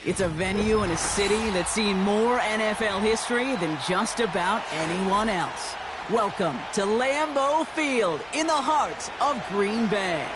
It's a venue and a city that's seen more NFL history than just about anyone else. Welcome to Lambeau Field in the heart of Green Bay.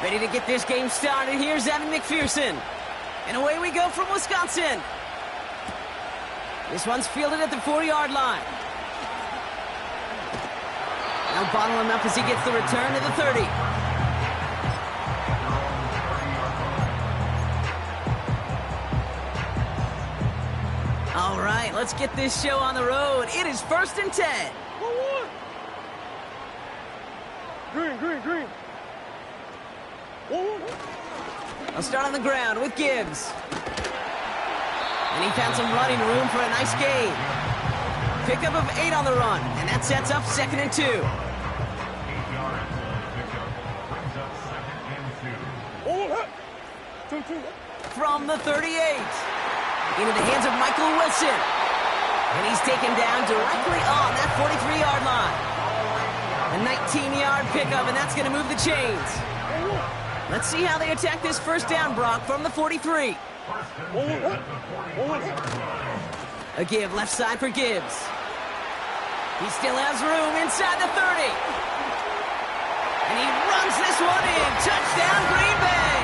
Ready to get this game started. Here's Evan McPherson. And away we go from Wisconsin. This one's fielded at the 4-yard line. Now bottle him up as he gets the return to the 30. All right, let's get this show on the road. It is 1st and 10. Green. I'll start on the ground with Gibbs. And he found some running room for a nice gain. Pickup of 8 on the run, and that sets up 2nd and 2. From the 38. Into the hands of Michael Wilson. And he's taken down directly on that 43-yard line. A 19-yard pickup, and that's going to move the chains. Let's see how they attack this first down, Brock, from the 43. A give left side for Gibbs. He still has room inside the 30. And he runs this one in. Touchdown, Green Bay.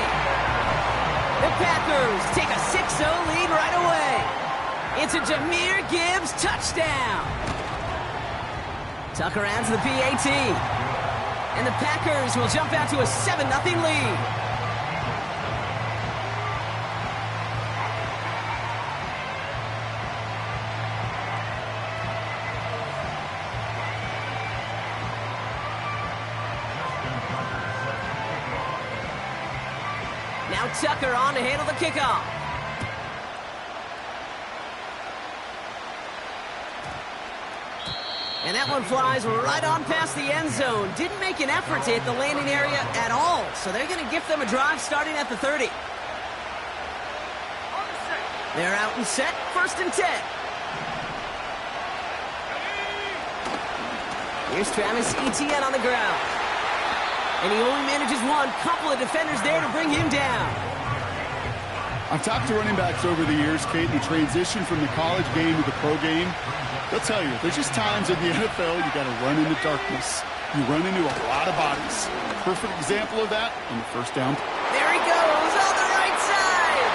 The Packers take a 6-0 lead right away. It's a Jahmyr Gibbs touchdown. Tucker adds the PAT. And the Packers will jump out to a 7-0 lead. Now Tucker on to handle the kickoff. And that one flies right on past the end zone. Didn't make an effort to hit the landing area at all. So they're going to gift them a drive starting at the 30. They're out and set. 1st and 10. Here's Travis Etienne on the ground. And he only manages one. Couple of defenders there to bring him down. I've talked to running backs over the years, Kate, who transition from the college game to the pro game. They'll tell you, there's just times in the NFL you got to run into darkness. You run into a lot of bodies. Perfect example of that on the first down. There he goes on the right side.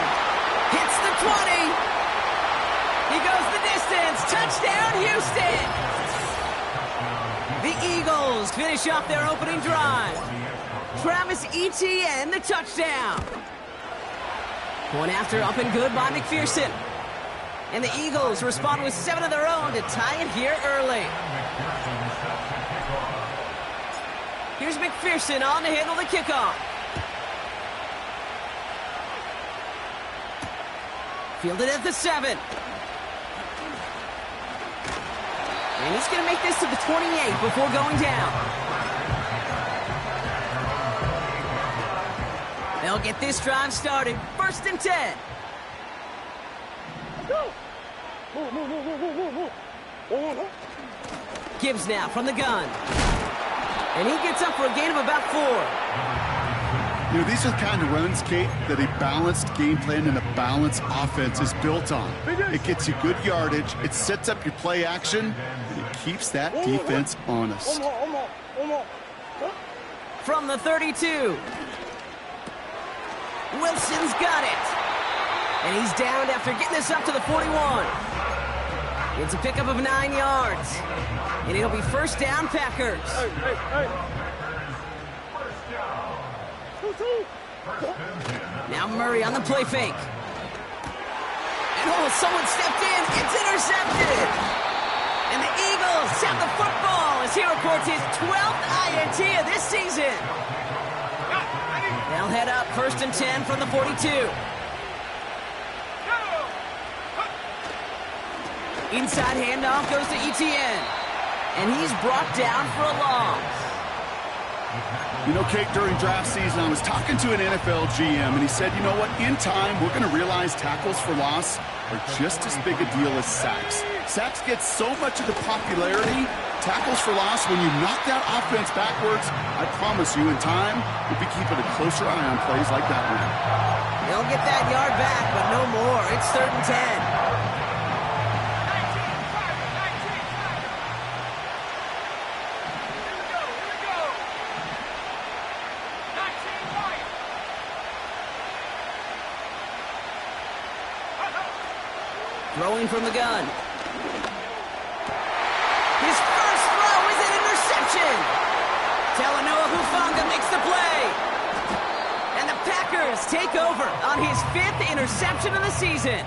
Hits the 20. He goes the distance. Touchdown, Houston. The Eagles finish off their opening drive. Travis Etienne, the touchdown. One after up and good by McPherson. And the Eagles respond with 7 of their own to tie it here early. Here's McPherson on to handle the kickoff. Fielded at the 7. And he's going to make this to the 28 before going down. They'll get this drive started. 1st and 10. Gibbs now from the gun. And he gets up for a gain of about 4. You know, these are the kind of runs, Kate, that a balanced game plan and a balanced offense is built on. It gets you good yardage, it sets up your play action, and it keeps that defense honest. From the 32. Wilson's got it. And he's downed after getting this up to the 41. It's a pickup of 9 yards. And it'll be first down, Packers. Now Murray on the play fake. And someone stepped in. It's intercepted. And the Eagles have the football as he reports his 12th INT of this season. They'll head up 1st and 10 from the 42. Inside handoff goes to Etienne. And he's brought down for a loss. You know, Kate, during draft season, I was talking to an NFL GM, and he said, you know what, in time, we're going to realize tackles for loss are just as big a deal as sacks. Sacks get so much of the popularity. Tackles for loss, when you knock that offense backwards, I promise you, in time, we'll be keeping a closer eye on plays like that one. They'll get that yard back, but no more. It's 3rd and 10. Throwing from the gun. His first throw is an interception. Talanoa Hufanga makes the play. And the Packers take over on his 5th interception of the season.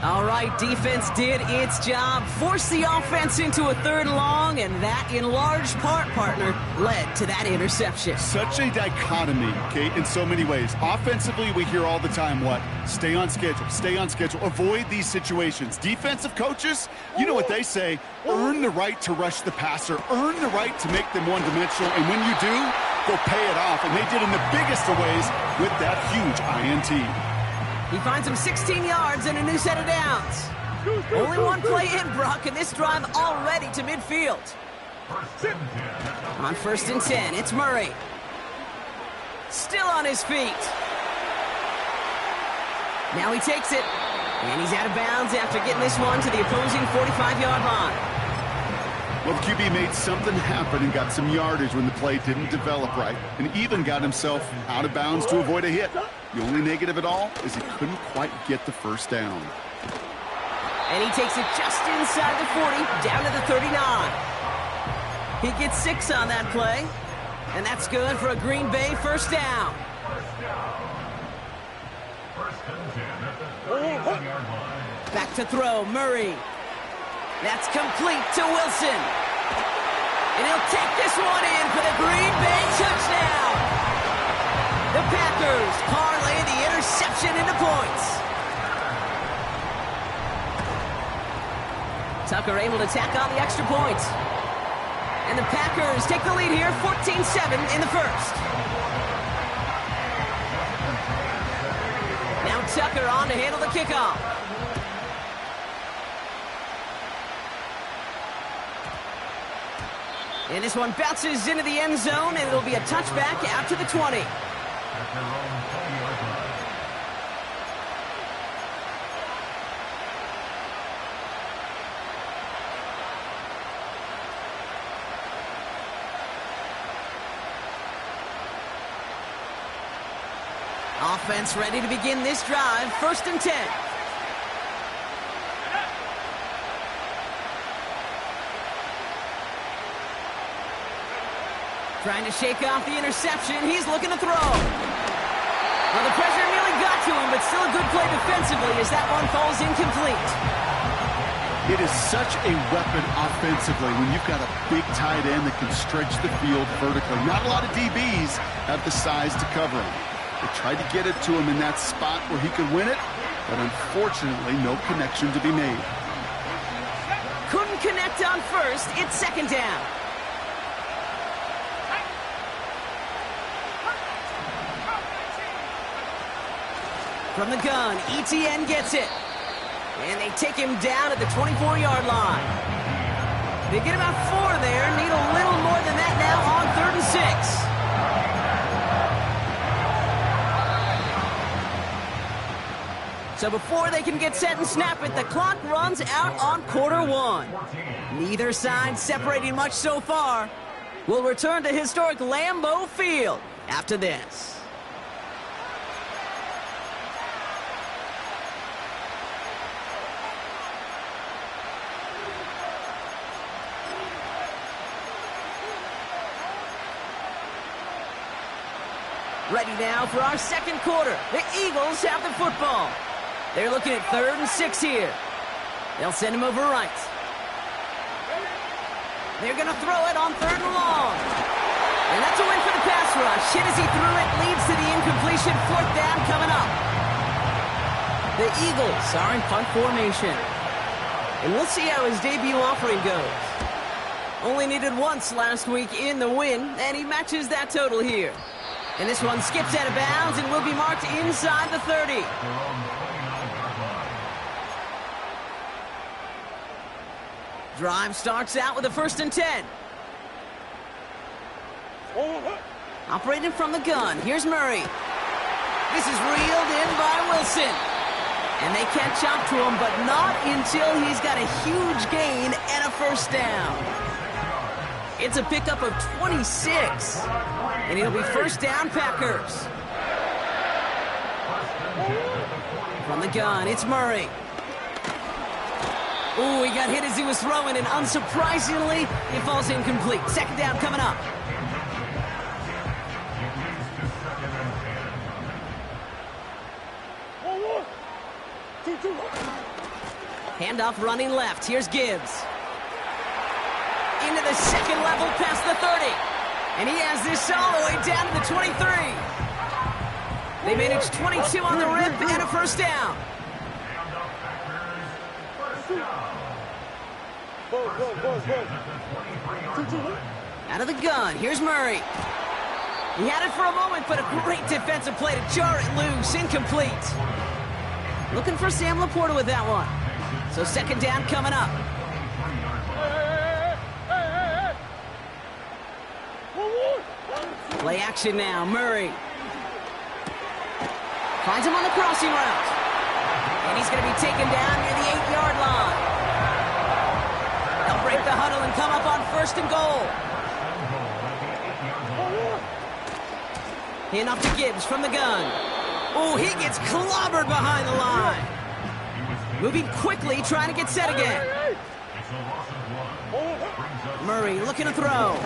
All right, defense did its job, forced the offense into a 3rd and long, and that, in large part, partner, led to that interception. Such a dichotomy, Kate, in so many ways. Offensively, we hear all the time, what? Stay on schedule, avoid these situations. Defensive coaches, you know what they say, earn the right to rush the passer, earn the right to make them one-dimensional, and when you do, go pay it off, and they did in the biggest of ways with that huge INT. He finds him 16 yards and a new set of downs. Only one play in, Brock, and this drive already to midfield. On 1st and 10, it's Murray. Still on his feet. Now he takes it, and he's out of bounds after getting this one to the opposing 45-yard line. Well, the QB made something happen and got some yardage when the play didn't develop right, and even got himself out of bounds to avoid a hit. The only negative at all is he couldn't quite get the first down. And he takes it just inside the 40, down to the 39. He gets 6 on that play, and that's good for a Green Bay first down. Back to throw, Murray. That's complete to Wilson. And he'll take this one in for the Green Bay touchdown. The Packers parlay the interception into points. Tucker able to tack on the extra point. And the Packers take the lead here, 14-7 in the first. Now Tucker on to handle the kickoff. And this one bounces into the end zone, and it'll be a touchback out to the 20. Offense ready to begin this drive, 1st and 10. Trying to shake off the interception. He's looking to throw. Well, the pressure nearly got to him, but still a good play defensively as that one falls incomplete. It is such a weapon offensively when you've got a big tight end that can stretch the field vertically. Not a lot of DBs have the size to cover him. They tried to get it to him in that spot where he could win it, but unfortunately, no connection to be made. Couldn't connect on first. It's 2nd down. From the gun, ETN gets it. And they take him down at the 24-yard line. They get about 4 there, need a little more than that now on 3rd and 6. So before they can get set and snap it, the clock runs out on Q1. Neither side separating much so far. We'll return to historic Lambeau Field after this. Ready now for our 2nd quarter. The Eagles have the football. They're looking at 3rd and 6 here. They'll send him over right. They're going to throw it on 3rd and long. And that's a win for the pass rush. Hit as he threw it, leads to the incompletion. 4th down coming up. The Eagles are in punt formation. And we'll see how his debut offering goes. Only needed once last week in the win, and he matches that total here. And this one skips out of bounds and will be marked inside the 30. Drive starts out with a 1st and 10. Operating from the gun, here's Murray. This is reeled in by Wilson. And they catch up to him, but not until he's got a huge gain and a 1st down. It's a pickup of 26. And it'll be 1st down, Packers. From the gun, it's Murray. Ooh, he got hit as he was throwing, and unsurprisingly, it falls incomplete. 2nd down coming up. Handoff running left. Here's Gibbs. Into the 2nd level past the 30. And he has this all the way down to the 23. They managed 22 on the rip and a 1st down. Out of the gun, here's Murray. He had it for a moment, but a great defensive play to jar it loose. Incomplete. Looking for Sam Laporta with that one. So 2nd down coming up. Play action now, Murray. Finds him on the crossing route. And he's going to be taken down near the 8-yard line. They'll break the huddle and come up on 1st and goal. Hand off to Gibbs from the gun. Oh, he gets clobbered behind the line. Moving quickly, trying to get set again. Murray looking to throw.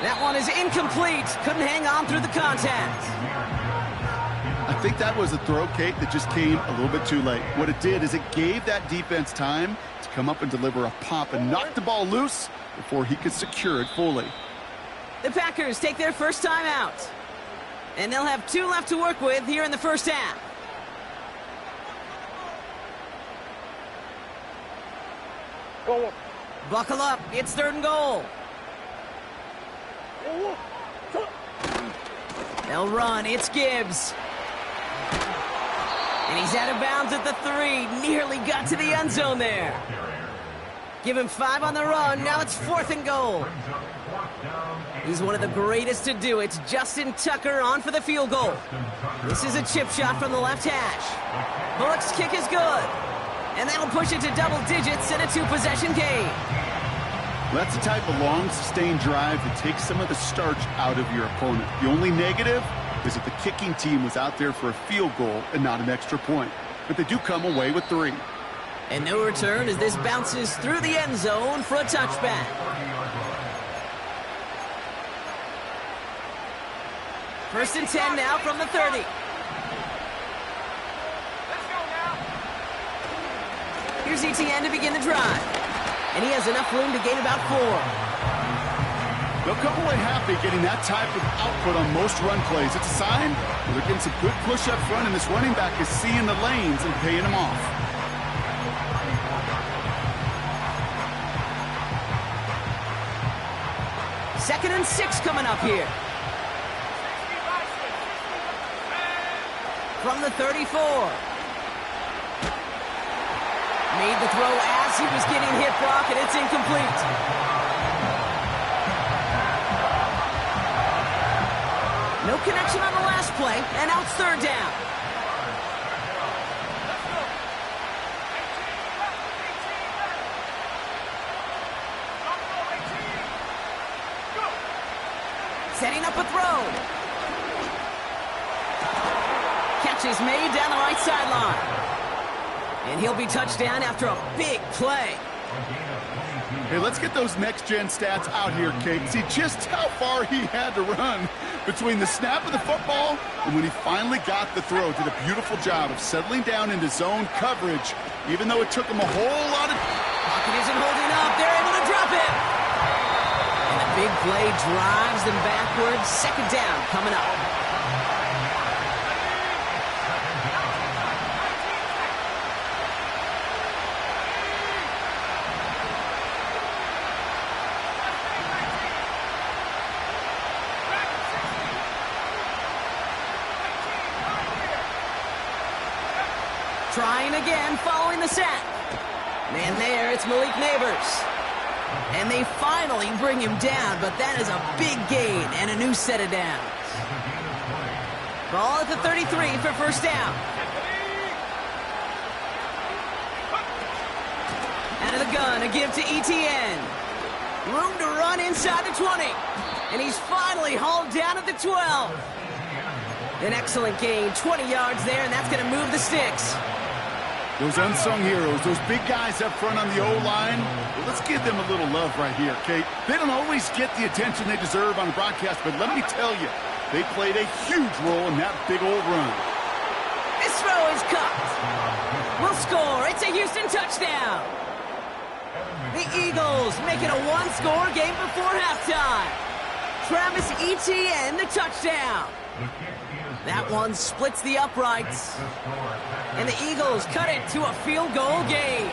That one is incomplete. Couldn't hang on through the contact. I think that was a throw, Kate, that just came a little bit too late. What it did is it gave that defense time to come up and deliver a pop and knock the ball loose before he could secure it fully. The Packers take their 1st time out. And they'll have 2 left to work with here in the 1st half. Buckle up. It's 3rd and goal. They'll run. It's Gibbs. And he's out of bounds at the 3. Nearly got to the end zone there. Give him 5 on the run. Now it's 4th and goal. He's one of the greatest to do it. Justin Tucker on for the field goal. This is a chip shot from the left hash. Bullock's kick is good. And that'll push it to double digits in a 2-possession game. That's the type of long, sustained drive that takes some of the starch out of your opponent. The only negative is that the kicking team was out there for a field goal and not an extra point. But they do come away with 3. And no return as this bounces through the end zone for a touchback. First and 10 now from the 30. Here's ETN to begin the drive. And he has enough room to gain about 4. They'll come away happy getting that type of output on most run plays. It's a sign that they're getting some good push up front, and this running back is seeing the lanes and paying them off. Second and 6 coming up here. From the 34. Made the throw as he was getting hit, Brock, and it's incomplete. No connection on the last play, and now it's 3rd down. Setting up a throw. Catch is made down the right sideline. And he'll be touched down after a big play. Hey, let's get those next-gen stats out here, Kate. See just how far he had to run between the snap of the football and when he finally got the throw. Did a beautiful job of settling down into zone coverage, even though it took him a whole lot of... Pocket isn't holding up. They're able to drop him. And the big play drives them backwards. 2nd down coming up. Trying again following the sack. Man there, it's Malik Neighbors. And they finally bring him down, but that is a big gain and a new set of downs. Ball at the 33 for first down. Out of the gun, a give to Etienne. Room to run inside the 20. And he's finally hauled down at the 12. An excellent gain, 20 yards there, and that's going to move the sticks. Those unsung heroes, those big guys up front on the O-line, well, let's give them a little love right here, Kate. They don't always get the attention they deserve on the broadcast, but let me tell you, they played a huge role in that big old run. This throw is caught. We'll score. It's a Houston touchdown. The Eagles make it a one-score game before halftime. Travis Etienne, the touchdown. That one splits the uprights. And the Eagles cut it to a field goal game.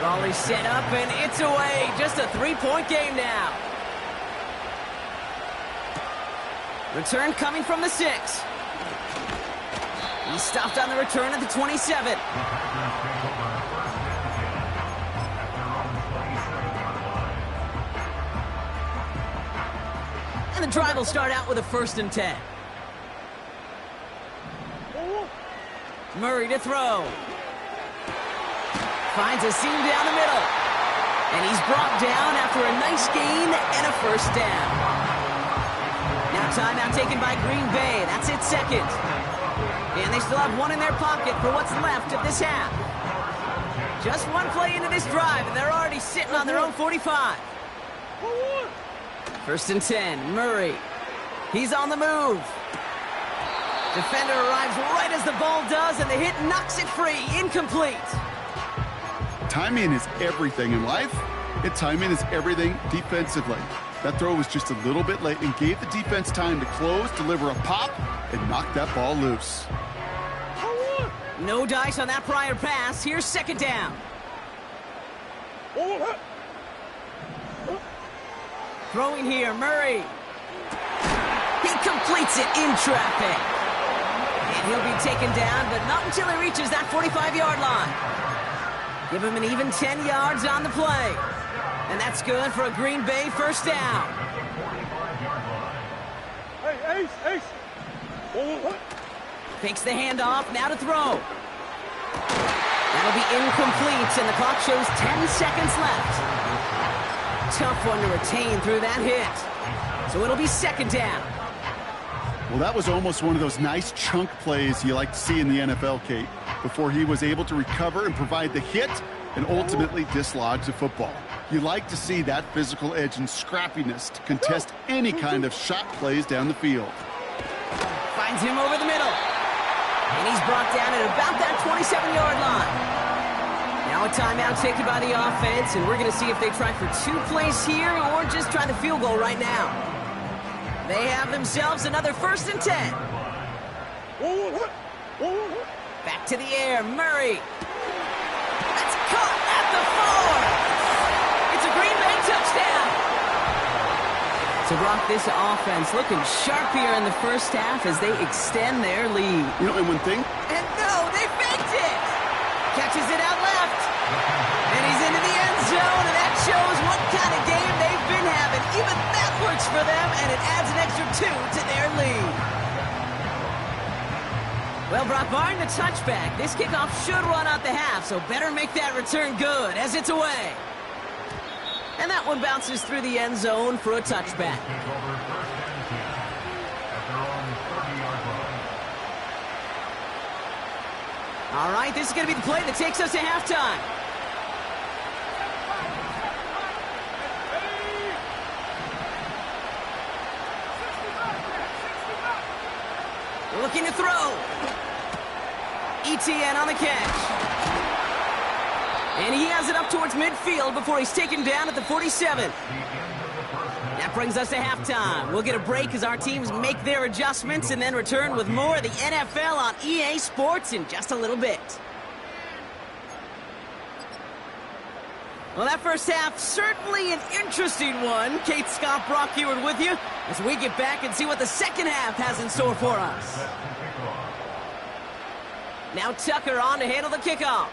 Raleigh set up, and it's away. Just a three-point game now. Return coming from the 6. He stopped on the return at the 27. And the drive will start out with a 1st and 10. Murray to throw. Finds a seam down the middle. And he's brought down after a nice gain and a 1st down. Now timeout taken by Green Bay. That's its 2nd. And they still have one in their pocket for what's left of this half. Just one play into this drive, and they're already sitting on their own 45. 1st and 10, Murray. He's on the move. Defender arrives right as the ball does, and the hit knocks it free. Incomplete. Timing is everything in life, and timing is everything defensively. That throw was just a little bit late and gave the defense time to close, deliver a pop, and knock that ball loose. No dice on that prior pass. Here's 2nd down. Throwing here, Murray. He completes it in traffic. And he'll be taken down, but not until he reaches that 45-yard line. Give him an even 10 yards on the play. And that's good for a Green Bay 1st down. Hey, Ace. Fakes the handoff, now to throw. That'll be incomplete, and the clock shows 10 seconds left. Tough one to retain through that hit. So it'll be 2nd down. Well, that was almost one of those nice chunk plays you like to see in the NFL, Kate, before he was able to recover and provide the hit and ultimately dislodge the football. You like to see that physical edge and scrappiness to contest any kind of shot plays down the field. Finds him over the middle. And he's brought down at about that 27-yard line. Now a timeout taken by the offense, and we're going to see if they try for 2 plays here or just try the field goal right now. They have themselves another 1st and 10. Back to the air, Murray. That's caught at the 4. It's a Green Bay touchdown. So, Brock, this offense looking sharp here in the 1st half as they extend their lead. You know, and one thing? And no, they faked it. Catches it out left. And he's into the end zone, and that shows what kind of game they've been having. Even that works for them, and it adds an extra 2 to their lead. Well, Brock, barring the touchback, this kickoff should run out the half, so better make that return good as it's away. And that one bounces through the end zone for a touchback. All right, this is going to be the play that takes us to halftime. Looking to throw. Etienne on the catch. And he has it up towards midfield before he's taken down at the 47. That brings us to halftime. We'll get a break as our teams make their adjustments and then return with more of the NFL on EA Sports in just a little bit. Well, that first half, certainly an interesting one. Kate, Scott, Brock Heward with you as we get back and see what the second half has in store for us. Now Tucker on to handle the kickoff.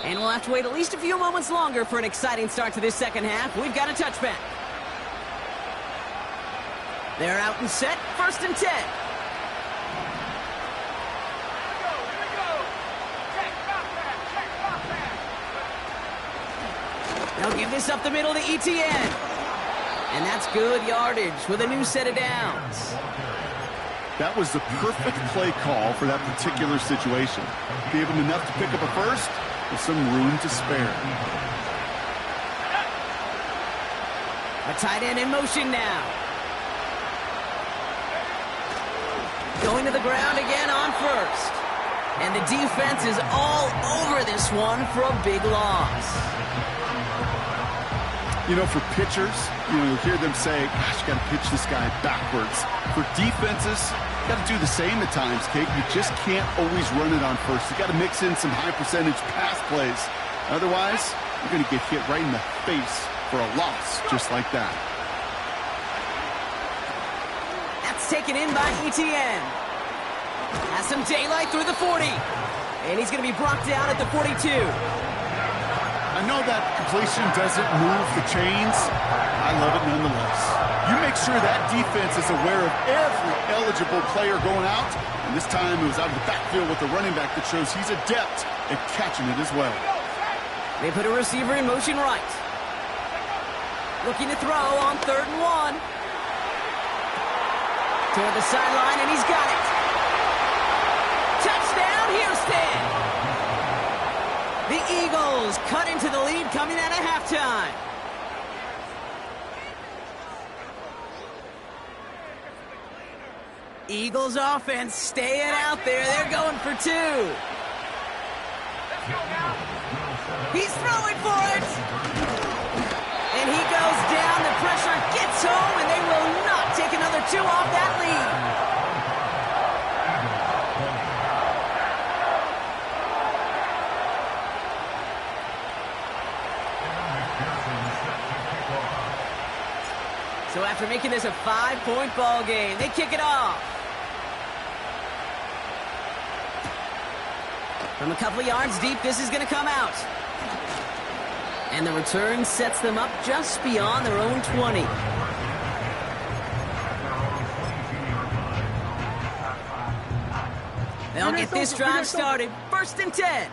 And we'll have to wait at least a few moments longer for an exciting start to this second half. We've got a touchback. They're out and set, 1st and 10. They'll give this up the middle to Etienne. And that's good yardage with a new set of downs. That was the perfect play call for that particular situation. Gave him enough to pick up a first with some room to spare. A tight end in motion now. Going to the ground again on first. And the defense is all over this one for a big loss. You know, for pitchers, you hear them say, gosh, you got to pitch this guy backwards. For defenses, you got to do the same at times, Kate. You just can't always run it on first. You got to mix in some high percentage pass plays. Otherwise, you're going to get hit right in the face for a loss just like that. That's taken in by Etienne. Has some daylight through the 40. And he's going to be brought down at the 42. I know that completion doesn't move the chains. I love it nonetheless. You make sure that defense is aware of every eligible player going out. And this time it was out of the backfield with the running back that shows he's adept at catching it as well. They put a receiver in motion right. Looking to throw on 3rd and 1. Toward the sideline, and he's got it. Touchdown, Houston! The Eagles cut into the lead coming out of halftime. Eagles offense staying out there. They're going for 2. He's throwing for it. And he goes down. The pressure gets home, and they will not take another 2 off that lead. So after making this a 5-point ball game, they kick it off. From a couple of yards deep, this is going to come out. And the return sets them up just beyond their own 20. They'll get this drive started. 1st and 10.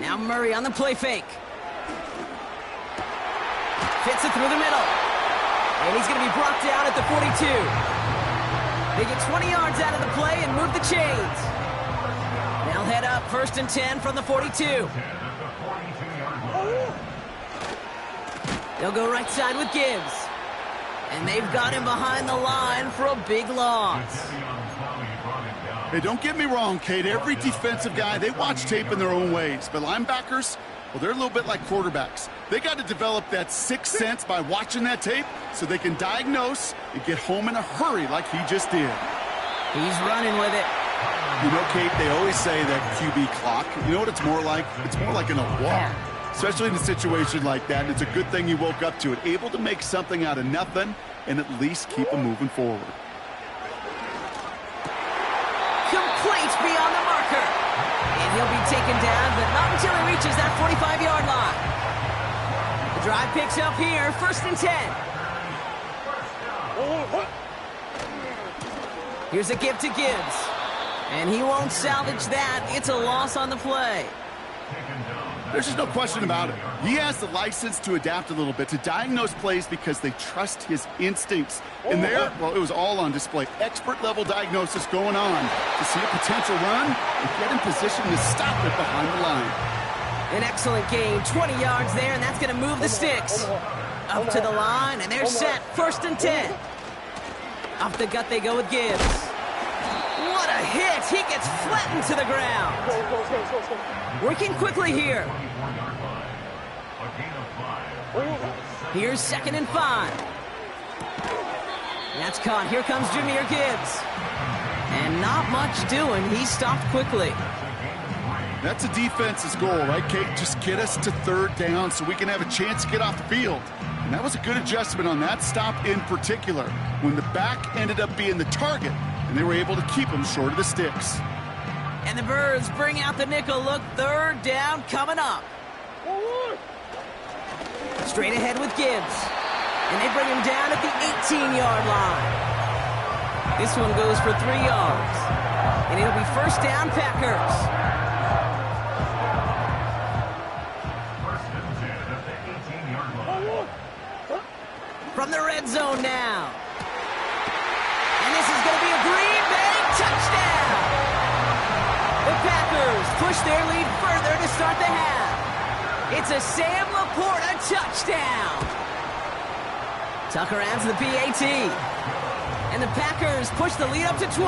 Now Murray on the play fake. Fits it through the middle. And he's going to be brought down at the 42. They get 20 yards out of the play and move the chains. They'll head up 1st and 10 from the 42. They'll go right side with Gibbs. And they've got him behind the line for a big loss. Hey, don't get me wrong, Kate. Every defensive guy, they watch tape in their own ways. But linebackers, well, they're a little bit like quarterbacks. They got to develop that sixth sense by watching that tape so they can diagnose and get home in a hurry like he just did. He's running with it. You know, Kate, they always say that QB clock. You know what it's more like? It's more like an alarm, especially in a situation like that. And it's a good thing you woke up to it, able to make something out of nothing and at least keep them moving forward. Complete beyond the marker. And he'll be taken down, but not until he reaches that 45-yard line. The drive picks up here, 1st and 10. Here's a give to Gibbs. And he won't salvage that. It's a loss on the play. There's just no question about it. He has the license to adapt a little bit, to diagnose plays because they trust his instincts. And there, well, it was all on display. Expert-level diagnosis going on to see a potential run and get in position to stop it behind the line. An excellent gain, 20 yards there, and that's going to move the sticks. Up to the line, and they're set, 1st and 10. Off the gut they go with Gibbs. What a hit! He gets flattened to the ground. Working quickly here. Here's 2nd and 5. That's caught. Here comes Jahmyr Gibbs. And not much doing. He stopped quickly. That's a defense's goal, right, Kate? Just get us to third down so we can have a chance to get off the field. And that was a good adjustment on that stop in particular, when the back ended up being the target, and they were able to keep him short of the sticks. And the Birds bring out the nickel look. Third down coming up. Straight ahead with Gibbs. And they bring him down at the 18-yard line. This one goes for 3 yards. And it'll be first down, Packers. From the red zone now. And this is going to be a Green Bay touchdown. The Packers push their lead further to start the half. It's a Sam Laporta touchdown. Tucker adds the PAT. And the Packers push the lead up to 12.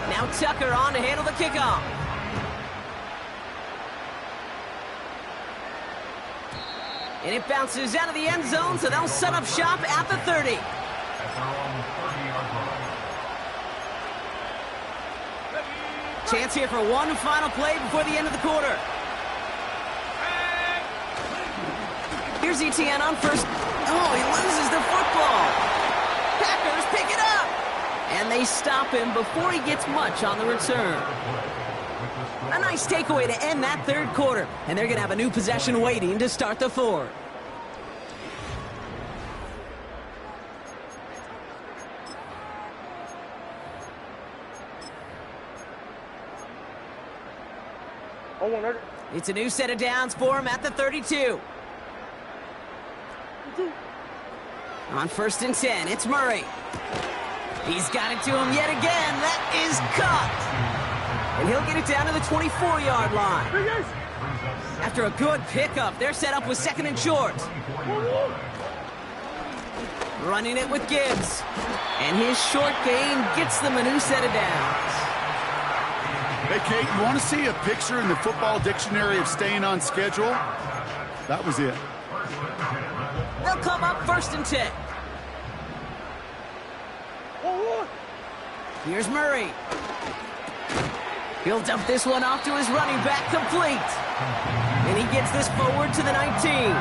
Now Tucker on to handle the kickoff. And it bounces out of the end zone, so they'll set up shop at the 30. Chance here for one final play before the end of the quarter. Here's Etienne on first. Oh, he loses the football. Packers pick it up. And they stop him before he gets much on the return. A nice takeaway to end that third quarter. And they're going to have a new possession waiting to start the fourth. It's a new set of downs for him at the 32. On first and 10, it's Murray. He's got it to him yet again. That is caught. And he'll get it down to the 24-yard line. After a good pickup, they're set up with second and short. Running it with Gibbs. And his short gain gets them a new set of downs. Hey, Kate, you want to see a picture in the football dictionary of staying on schedule? That was it. They'll come up first and 10. Here's Murray. He'll dump this one off to his running back, complete. And he gets this forward to the 19.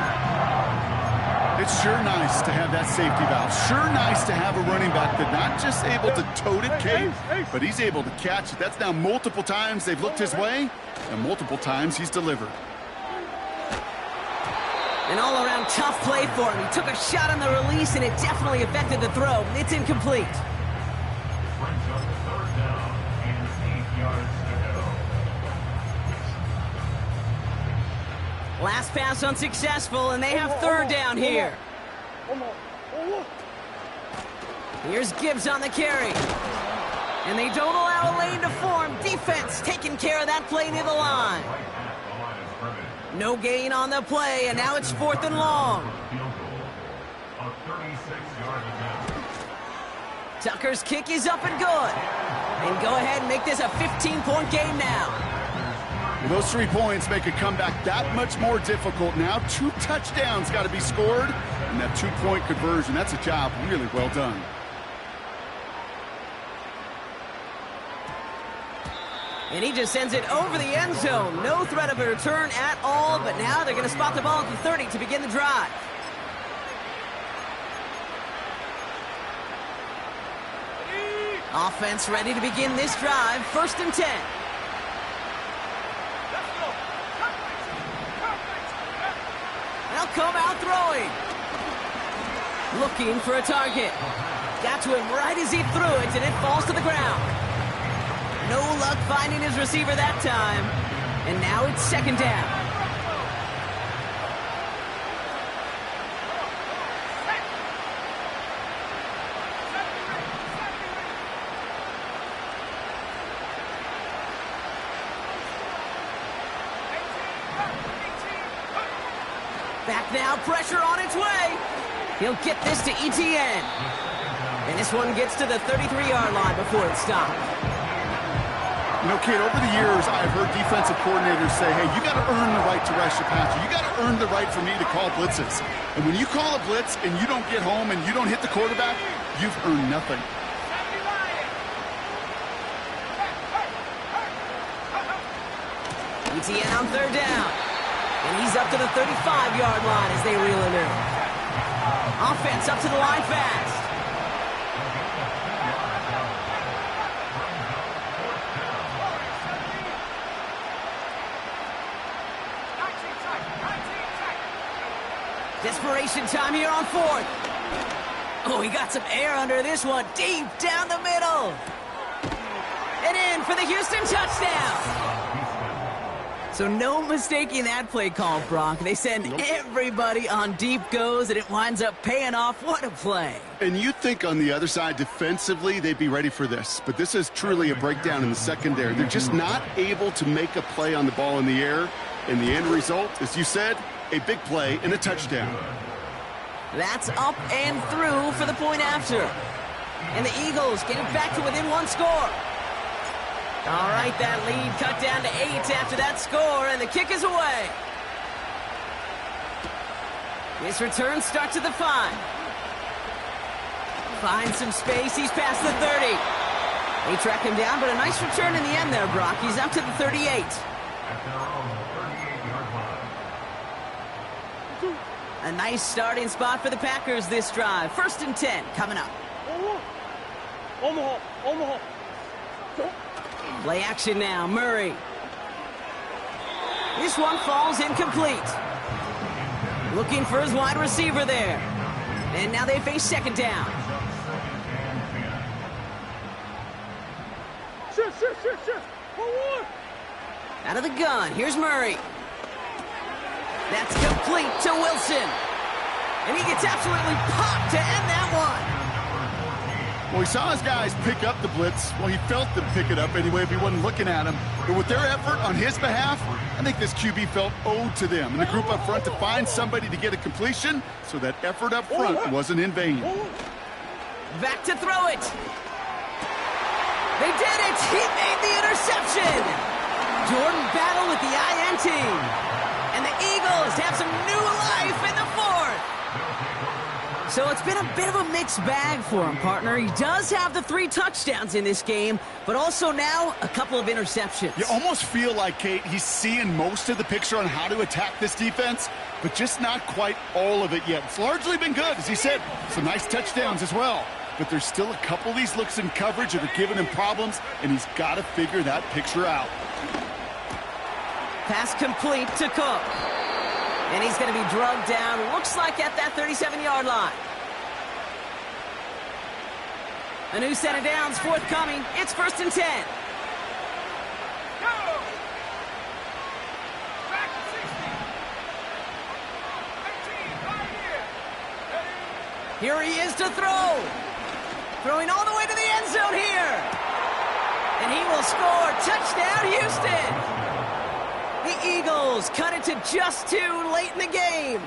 It's sure nice to have that safety valve. Sure nice to have a running back that's not just able to tote it, Kate, but he's able to catch it. That's now multiple times they've looked his way, and multiple times he's delivered. An all-around tough play for him. He took a shot on the release, and it definitely affected the throw. It's incomplete. Last pass unsuccessful, and they have third down here. Here's Gibbs on the carry. And they don't allow a lane to form. Defense taking care of that play near the line. No gain on the play, and now it's fourth and long. Tucker's kick is up and good. And go ahead and make this a 15-point game now. Those 3 points make a comeback that much more difficult now. 2 touchdowns got to be scored, and that 2-point conversion, that's a job really well done. And he just sends it over the end zone. No threat of a return at all, but now they're going to spot the ball at the 30 to begin the drive. Offense ready to begin this drive. First and 10. They'll come out throwing. Looking for a target. Got to him right as he threw it, and it falls to the ground. No luck finding his receiver that time. And now it's second down. Back now, pressure on its way. He'll get this to Etienne. And this one gets to the 33-yard line before it stopped. You know, Kate, over the years, I've heard defensive coordinators say, hey, you got to earn the right to rush your passer. You got to earn the right for me to call blitzes. And when you call a blitz and you don't get home and you don't hit the quarterback, you've earned nothing. ETN on third down. And he's up to the 35-yard line as they reel him in. Offense up to the line fast. Desperation time here on fourth. Oh, he got some air under this one. Deep down the middle. And in for the Houston touchdown. So no mistaking that play call, Brock. They send everybody on deep goes, and it winds up paying off. What a play. And you'd think on the other side, defensively, they'd be ready for this. But this is truly a breakdown in the secondary. They're just not able to make a play on the ball in the air. And the end result, as you said, a big play and a touchdown. That's up and through for the point after. And the Eagles getting back to within one score. All right, that lead cut down to 8 after that score, and the kick is away. This return starts at the 5. Finds some space. He's past the 30. They track him down, but a nice return in the end there, Brock. He's up to the 38. A nice starting spot for the Packers this drive. 1st and 10 coming up. Omaha. Play action now, Murray. This one falls incomplete. Looking for his wide receiver there. And now they face 2nd down. Shift. Out of the gun, here's Murray. That's complete to Wilson. And he gets absolutely popped to end that one. Well, he saw his guys pick up the blitz. Well, he felt them pick it up anyway if he wasn't looking at him. But with their effort on his behalf, I think this QB felt owed to them and the group up front to find somebody to get a completion, so that effort up front wasn't in vain. Back to throw it. They did it. He made the interception. Jordan Battle with the INT. And the Eagles have some new life in the 4th. So it's been a bit of a mixed bag for him, partner. He does have the 3 touchdowns in this game, but also now a couple of interceptions. You almost feel like, Kate, he's seeing most of the picture on how to attack this defense, but just not quite all of it yet. It's largely been good, as he said. Some nice touchdowns as well. But there's still a couple of these looks in coverage that are giving him problems, and he's got to figure that picture out. Pass complete to Cook. And he's going to be drugged down, looks like at that 37-yard line. A new set of downs forthcoming. It's 1st and 10. Go! Back to 60. 18, right here. Here he is to throw. Throwing all the way to the end zone here. And he will score. Touchdown, Houston. The Eagles cut it to just 2 late in the game.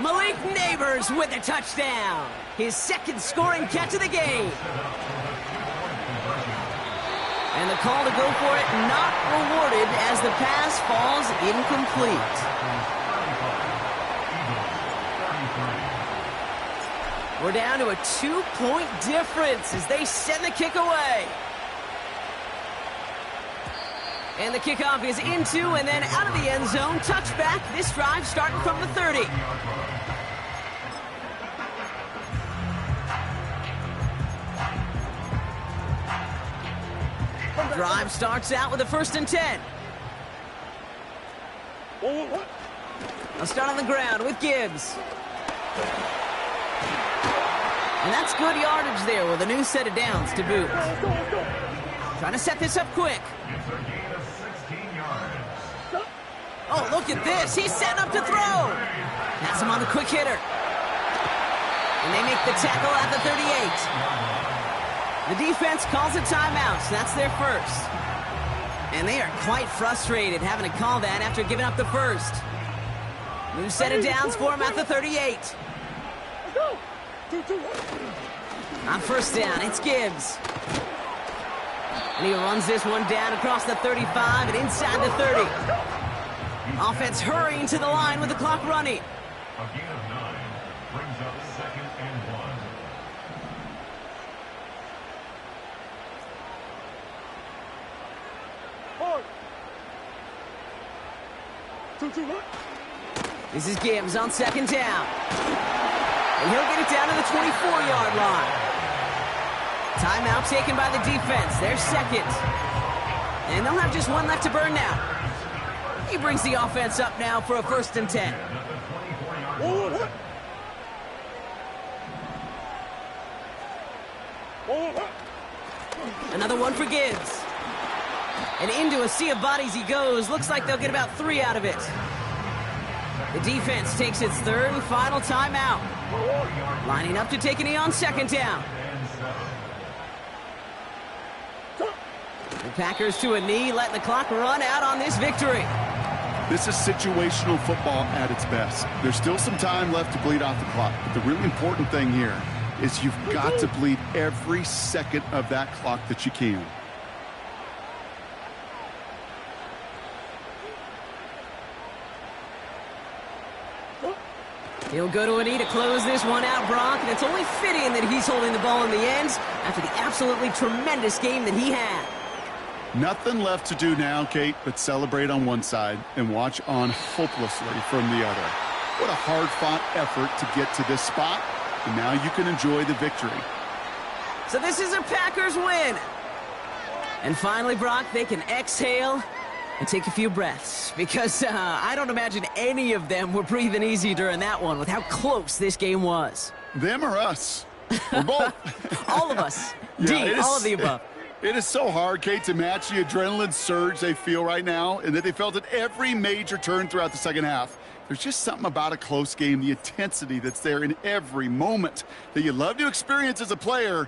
Malik Neighbors with a touchdown. His 2nd scoring catch of the game. And the call to go for it not rewarded as the pass falls incomplete. We're down to a 2-point difference as they send the kick away. And the kickoff is into and then out of the end zone. Touchback. This drive starting from the 30. Drive starts out with a 1st and 10. I'll start on the ground with Gibbs. And that's good yardage there with a new set of downs to boot. Trying to set this up quick. Oh, look at this. He's setting up to throw. Has him on the quick hitter. And they make the tackle at the 38. The defense calls a timeout, so that's their first. And they are quite frustrated having to call that after giving up the first. New set of downs for him at the 38. On 1st down, it's Gibbs. And he runs this one down across the 35 and inside the 30. Offense hurrying to the line with the clock running. A gain of 9 brings up 2nd and 1. 2-1. This is Gibbs on 2nd down. And he'll get it down to the 24-yard line. Timeout taken by the defense. Their 2nd. And they'll have just 1 left to burn now. He brings the offense up now for a 1st and 10. Another one for Gibbs. And into a sea of bodies he goes. Looks like they'll get about 3 out of it. The defense takes its 3rd and final timeout. Lining up to take a knee on 2nd down. The Packers to a knee, letting the clock run out on this victory. This is situational football at its best. There's still some time left to bleed off the clock, but the really important thing here is you've got to bleed every second of that clock that you can. He'll go to a knee to close this one out, Brock, and it's only fitting that he's holding the ball in the end after the absolutely tremendous game that he had. Nothing left to do now, Kate, but celebrate on one side and watch on hopelessly from the other. What a hard-fought effort to get to this spot, and now you can enjoy the victory. So this is a Packers win. And finally, Brock, they can exhale and take a few breaths, because I don't imagine any of them were breathing easy during that one with how close this game was. Them or us? We're both. All of us. Yeah, D, all of the above. It is so hard, Kate, to match the adrenaline surge they feel right now and that they felt at every major turn throughout the second half. There's just something about a close game, the intensity that's there in every moment that you love to experience as a player,